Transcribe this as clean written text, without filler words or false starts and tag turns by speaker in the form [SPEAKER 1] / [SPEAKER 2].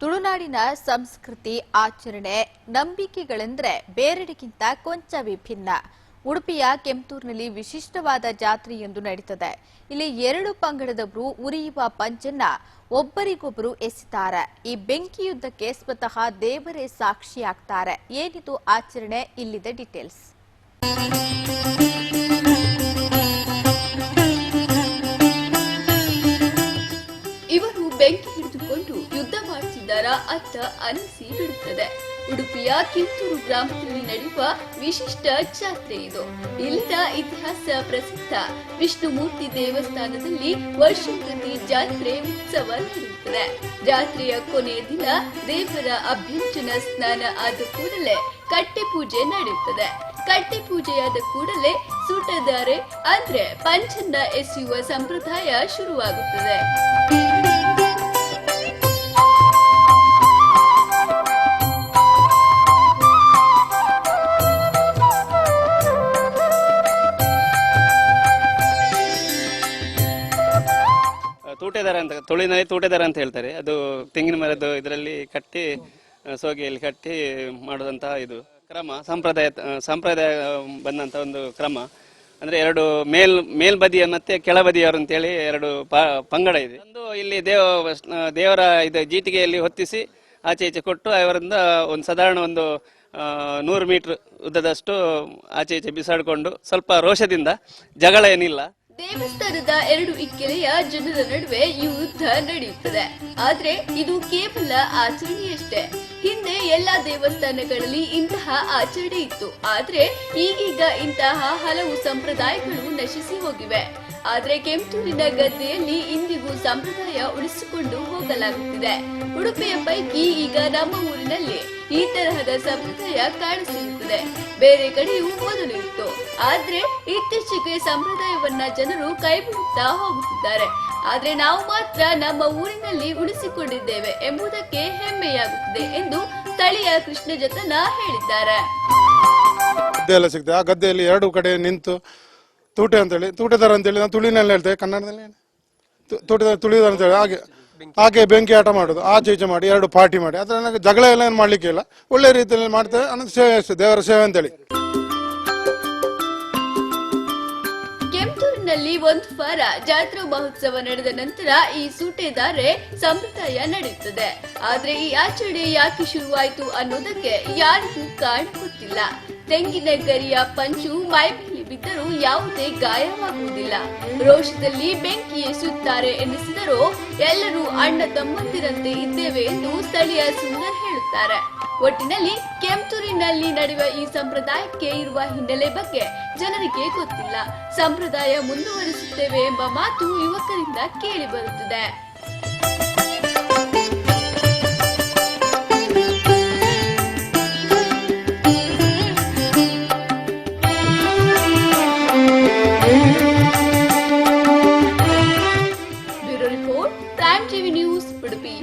[SPEAKER 1] ತುಳುನಾಡಿನ ಸಂಸ್ಕೃತಿ ಆಚರಣೆ ನಂಬಿಕೆಗಳೆಂದರೆ ಬೇರೆಡೆಗಿಂತ ಕೊಂಚ ವಿಭಿನ್ನ. ಉಡುಪಿಯ ಕೆಂಪತೂರಿನಲ್ಲಿ ವಿಶಿಷ್ಟವಾದ ಜಾತ್ರೆಯೊಂದು ನಡೆಯುತ್ತದೆ. ಇಲ್ಲಿ ಎರಡು ಪಂಗಡದವರು ಉರಿಯುವ ಪಂಚನ್ನ ಒಬ್ಬರಿಗೊಬ್ಬರು ಎಸೆತಾರೆ. ಈ ಬೆಂಕಿ ಯುದ್ಧಕ್ಕೆ ಸ್ವತಃ ದೇವರೇ ಸಾಕ್ಷಿಯಾಗ್ತಾರೆ. ಏನಿದು ಆಚರಣೆ, ಇಲ್ಲಿದೆ ಡೀಟೇಲ್ಸ್.
[SPEAKER 2] ಇವರು ಬೆಂಕಿ ಹಿಡಿದುಕೊಂಡು ಯುದ್ಧ ಮಾಡುತ್ತಿದ್ದಾರಾ ಅಂತ ಅನಿಸಿ ಬಿಡುತ್ತದೆ. ಉಡುಪಿಯ ಕಿತ್ತೂರು ಗ್ರಾಮದಲ್ಲಿ ನಡೆಯುವ ವಿಶಿಷ್ಟ ಜಾತ್ರೆ ಇದು. ಇಲ್ಲಿನ ಇತಿಹಾಸ ಪ್ರಸಿದ್ಧ ವಿಷ್ಣುಮೂರ್ತಿ ದೇವಸ್ಥಾನದಲ್ಲಿ ವರ್ಷಪ್ರತಿ ಜಾತ್ರೆ ಉತ್ಸವ ನಡೆಯುತ್ತದೆ. ಜಾತ್ರೆಯ ಕೊನೆಯ ದಿನ ದೇವರ ಅಭ್ಯಂಜನ ಸ್ನಾನ ಆದ ಕೂಡಲೇ ಕಟ್ಟೆ ಪೂಜೆ ನಡೆಯುತ್ತದೆ. ಕಟ್ಟೆ ಪೂಜೆಯಾದ ಕೂಡಲೇ ಸೂಟದಾರೆ ಅಂದ್ರೆ ಪಂಚನ್ನ ಎಸೆಯುವ ಸಂಪ್ರದಾಯ ಶುರುವಾಗುತ್ತದೆ.
[SPEAKER 3] ತೂಟೆದಾರ ಅಂತ, ತುಳುವಿನಲ್ಲಿ ತೂಟೆದಾರ ಅಂತ ಹೇಳ್ತಾರೆ. ಅದು ತೆಂಗಿನ ಮರದ ಇದರಲ್ಲಿ ಕಟ್ಟಿ ಸೋಗೆಯಲ್ಲಿ ಕಟ್ಟಿ ಮಾಡುವಂತಹ ಇದು ಕ್ರಮ, ಸಂಪ್ರದಾಯ ಬಂದಂತ ಒಂದು ಕ್ರಮ. ಅಂದ್ರೆ ಎರಡು ಮೇಲ್ಬದಿಯ ಮತ್ತೆ ಕೆಳಬದಿಯವರು ಅಂತೇಳಿ ಎರಡು ಪಂಗಡ ಇದೆ. ಒಂದು ಇಲ್ಲಿ ದೇವರ ಇದು ಜೀಟಿಗೆಯಲ್ಲಿ ಹೊತ್ತಿಸಿ ಆಚೆ ಈಚೆ ಕೊಟ್ಟು ಅವರಿಂದ ಒಂದು ಸಾಧಾರಣ ಒಂದು 100 ಮೀಟರ್ ಉದ್ದದಷ್ಟು ಆಚೆ ಈಚೆ ಬಿಸಾಡಿಕೊಂಡು ಸ್ವಲ್ಪ ರೋಷದಿಂದ, ಜಗಳ ಏನಿಲ್ಲ.
[SPEAKER 2] ದೇವಸ್ಥಾನದ ಎರಡು ಇಕ್ಕೆಲೆಯ ಜನರ ನಡುವೆ ಈ ಯುದ್ಧ ನಡೆಯುತ್ತದೆ. ಆದ್ರೆ ಇದು ಕೇವಲ ಆಚರಣೆಯಷ್ಟೇ. ಹಿಂದೆ ಎಲ್ಲಾ ದೇವಸ್ಥಾನಗಳಲ್ಲಿ ಇಂತಹ ಆಚರಣೆ ಇತ್ತು. ಆದ್ರೆ ಈಗೀಗ ಇಂತಹ ಹಲವು ಸಂಪ್ರದಾಯಗಳು ನಶಿಸಿ ಹೋಗಿವೆ. ಆದ್ರೆ ಕೆಂಪತೂರಿನ ಗದ್ದೆಯಲ್ಲಿ ಇಂದಿಗೂ ಸಂಪ್ರದಾಯ ಉಳಿಸಿಕೊಂಡು ಹೋಗಲಾಗುತ್ತಿದೆ. ಉಡುಪಿಯ ಪೈಕಿ ಈಗ ನಮ್ಮ ಊರಿನಲ್ಲಿ ಈ ತರಹದ ಸಂಪ್ರದಾಯ ಕಾಣಸಿಗುತ್ತದೆ. ಬೇರೆ ಕಡೆಯೂ ಮೊದಲು ಇತ್ತು. ಆದ್ರೆ ಇತ್ತೀಚೆಗೆ ಸಂಪ್ರದಾಯವನ್ನ ಜನರು ಕೈಬಿಡುತ್ತಾ ಹೋಗುತ್ತಿದ್ದಾರೆ. ಆದ್ರೆ ನಾವು ಮಾತ್ರ ನಮ್ಮ ಊರಿನಲ್ಲಿ ಉಳಿಸಿಕೊಂಡಿದ್ದೇವೆ ಎಂಬುದಕ್ಕೆ ಹೆಮ್ಮೆಯಾಗುತ್ತದೆ ಎಂದು ಸ್ಥಳೀಯ ಕೃಷ್ಣ ಜತನ ಹೇಳಿದ್ದಾರೆ.
[SPEAKER 4] ಗದ್ದೆ ಸಿಗ್ತದೆ. ಆ ಗದ್ದೆಯಲ್ಲಿ ಎರಡು ಕಡೆ ನಿಂತು ತೂಟೆದಾರ ಅಂತೇಳಿ ನಾವು ತುಳಿನಲ್ಲಿ ಹೇಳ್ತೇವೆ, ಕನ್ನಡದಲ್ಲಿ ತುಳಿದಾರ ಅಂತೇಳಿ ಹಾಗೆ ಬೆಂಕಿ ಆಟ ಮಾಡೋದು, ಆಚೆ ಈಚೆ ಮಾಡಿ ಎರಡು ಪಾರ್ಟಿ ಮಾಡಿ. ಅದ್ರ ಜಗಳ ಎಲ್ಲ ಏನು ಮಾಡ್ಲಿಕ್ಕೆ ಇಲ್ಲ, ಒಳ್ಳೆ ರೀತಿಯಲ್ಲಿ ಮಾಡ್ತೇವೆ. ಅನ್ನೋದು ಸೇವೆ ಅಷ್ಟೇ, ದೇವರ ಸೇವೆ ಅಂತೇಳಿ.
[SPEAKER 2] ಕೆಂಪತೂರಿನಲ್ಲಿ ಒಂದು ವಾರ ಜಾತ್ರಾ ಮಹೋತ್ಸವ ನಡೆದ ನಂತರ ಈ ಸೂಟೆದಾರೆ ಸಂಪ್ರದಾಯ ನಡೆಯುತ್ತದೆ. ಆದ್ರೆ ಈ ಆಚರಣೆ ಯಾಕೆ ಶುರುವಾಯಿತು ಅನ್ನೋದಕ್ಕೆ ಯಾರಿಗೂ ಕಾರಣ ಗೊತ್ತಿಲ್ಲ. ತೆಂಗಿನ ಗರಿಯ ಪಂಚು ಮೈ ಮೇಲೆ ಬಿದ್ದರೂ ಯಾವುದೇ ಗಾಯವಾಗುವುದಿಲ್ಲ. ರೋಷದಲ್ಲಿ ಬೆಂಕಿ ಎಸೆಯುತ್ತಾರೆ ಎನ್ನಿಸಿದರೂ ಎಲ್ಲರೂ ಅಣ್ಣ ತಮ್ಮಂದಿರಂತೆ ಇದ್ದೇವೆ ಎಂದು ಸ್ಥಳೀಯ ಸುಂದರ್ ಹೇಳುತ್ತಾರೆ. ಒಟ್ಟಿನಲ್ಲಿ ಕೆಂಪತೂರಿನಲ್ಲಿ ನಡೆಯುವ ಈ ಸಂಪ್ರದಾಯಕ್ಕೆ ಇರುವ ಹಿನ್ನೆಲೆ ಬಗ್ಗೆ ಜನರಿಗೆ ಗೊತ್ತಿಲ್ಲ. ಸಂಪ್ರದಾಯ ಮುಂದುವರಿಸುತ್ತೇವೆ ಎಂಬ ಮಾತು ಯುವಕರಿಂದ ಕೇಳಿ ಬರುತ್ತಿದೆ. Bureau report, prime TV news, Udupi.